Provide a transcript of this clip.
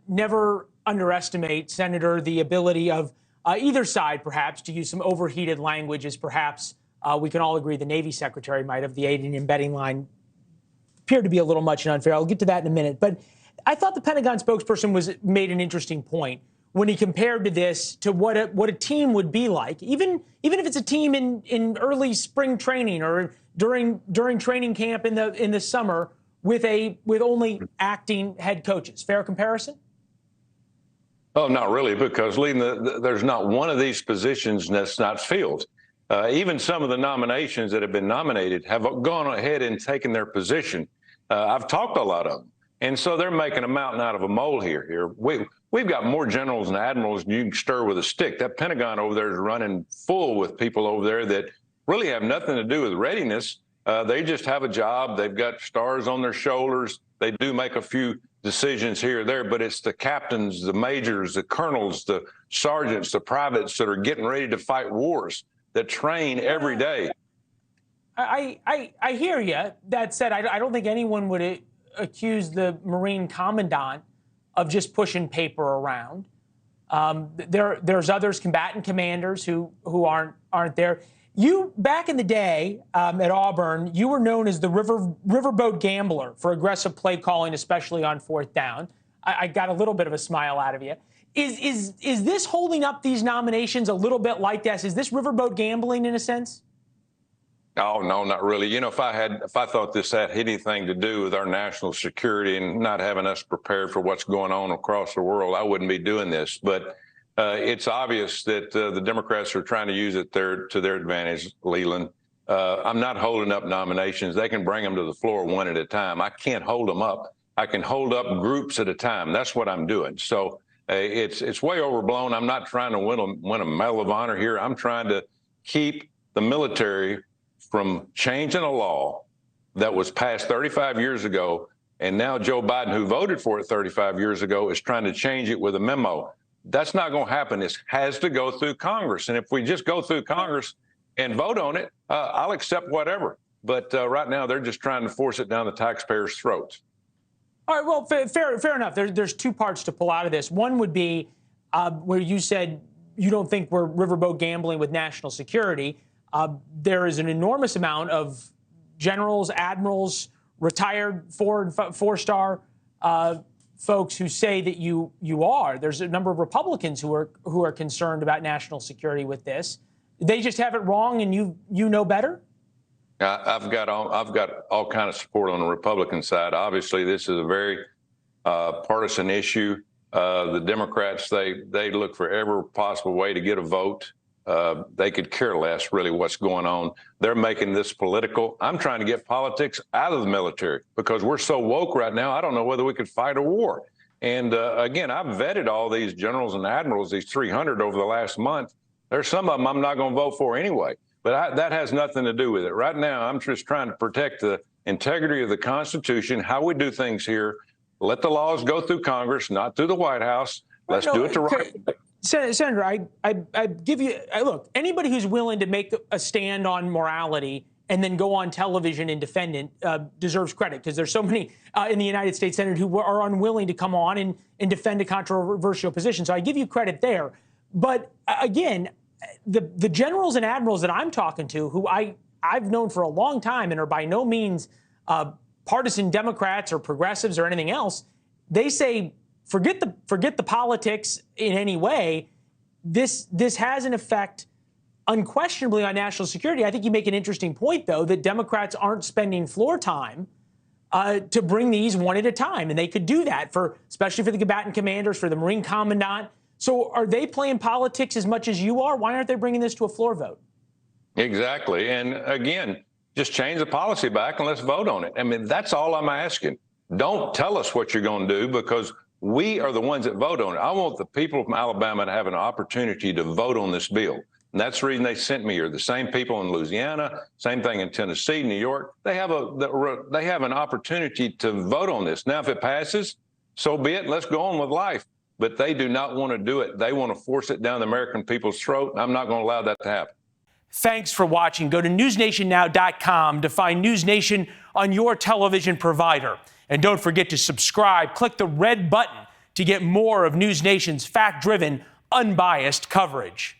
Never underestimate, Senator, the ability of either side, perhaps, to use some overheated language, as perhaps we can all agree the Navy Secretary might have. The aiding and abetting line appeared to be a little much and unfair. I'll get to that in a minute. But I thought the Pentagon spokesperson made an interesting point when he compared to this to what a team would be like, even if it's a team in early spring training or during training camp in the summer with only acting head coaches. Fair comparison? Oh, not really, because there's not one of these positions that's not filled. Even some of the nominations that have been nominated have gone ahead and taken their position. I've talked to a lot of them. And so they're making a mountain out of a molehill here. We've got more generals and admirals than you can stir with a stick. That Pentagon over there is running full with people over there that really have nothing to do with readiness. They just have a job. They've got stars on their shoulders. They do make a few decisions here or there, but it's the captains, the majors, the colonels, the sergeants, the privates that are getting ready to fight wars, that train every day. I hear you. That said, I don't think anyone would accuse the Marine commandant of just pushing paper around. There's others, combatant commanders, who aren't there. You, back in the day at Auburn, you were known as the Riverboat gambler for aggressive play calling, especially on fourth down. I got a little bit of a smile out of you. Is this holding up these nominations a little bit like this? Is this Riverboat gambling in a sense? Oh, no, not really. You know, if I thought this had anything to do with our national security and not having us prepared for what's going on across the world, I wouldn't be doing this. But it's obvious that the Democrats are trying to use it to their advantage, Leland. I'm not holding up nominations. They can bring them to the floor one at a time. I can't hold them up. I can hold up groups at a time. That's what I'm doing. So it's way overblown. I'm not trying to win a Medal of Honor here. I'm trying to keep the military from changing a law that was passed 35 years ago. And now Joe Biden, who voted for it 35 years ago, is trying to change it with a memo. That's not going to happen. It has to go through Congress. And if we just go through Congress and vote on it, I'll accept whatever. But right now, they're just trying to force it down the taxpayers' throats. All right, well, fair enough. There's two parts to pull out of this. One would be where you said you don't think we're riverboat gambling with national security. There is an enormous amount of generals, admirals, retired four-star folks who say that you are. There's a number of Republicans who are concerned about national security with this. They just have it wrong, and you know better. I've got all kind of support on the Republican side. Obviously, this is a very partisan issue. The Democrats, they look for every possible way to get a vote. They could care less really what's going on. They're making this political. I'm trying to get politics out of the military because we're so woke right now. I don't know whether we could fight a war. And again, I've vetted all these generals and admirals, these 300 over the last month. There's some of them I'm not going to vote for anyway. But that has nothing to do with it. Right now, I'm just trying to protect the integrity of the Constitution, how we do things here. Let the laws go through Congress, not through the White House. Let's do it the right way. Senator, I give you look. Anybody who's willing to make a stand on morality and then go on television and defend it deserves credit, because there's so many in the United States Senate who are unwilling to come on and defend a controversial position. So I give you credit there. But again, the generals and admirals that I'm talking to, who I've known for a long time and are by no means partisan Democrats or progressives or anything else, they say, forget the politics in any way. This has an effect unquestionably on national security. I think you make an interesting point, though, that Democrats aren't spending floor time to bring these one at a time. And they could do that, especially for the combatant commanders, for the Marine commandant. So are they playing politics as much as you are? Why aren't they bringing this to a floor vote? Exactly. And again, just change the policy back and let's vote on it. I mean, that's all I'm asking. Don't tell us what you're going to do, because we are the ones that vote on it. I want the people from Alabama to have an opportunity to vote on this bill. And that's the reason they sent me here. The same people in Louisiana, same thing in Tennessee, New York. They have an opportunity to vote on this. Now, if it passes, so be it. Let's go on with life. But they do not want to do it. They want to force it down the American people's throat. I'm not going to allow that to happen. Thanks for watching. Go to newsnationnow.com to find NewsNation on your television provider. And don't forget to subscribe. Click the red button to get more of NewsNation's fact-driven, unbiased coverage.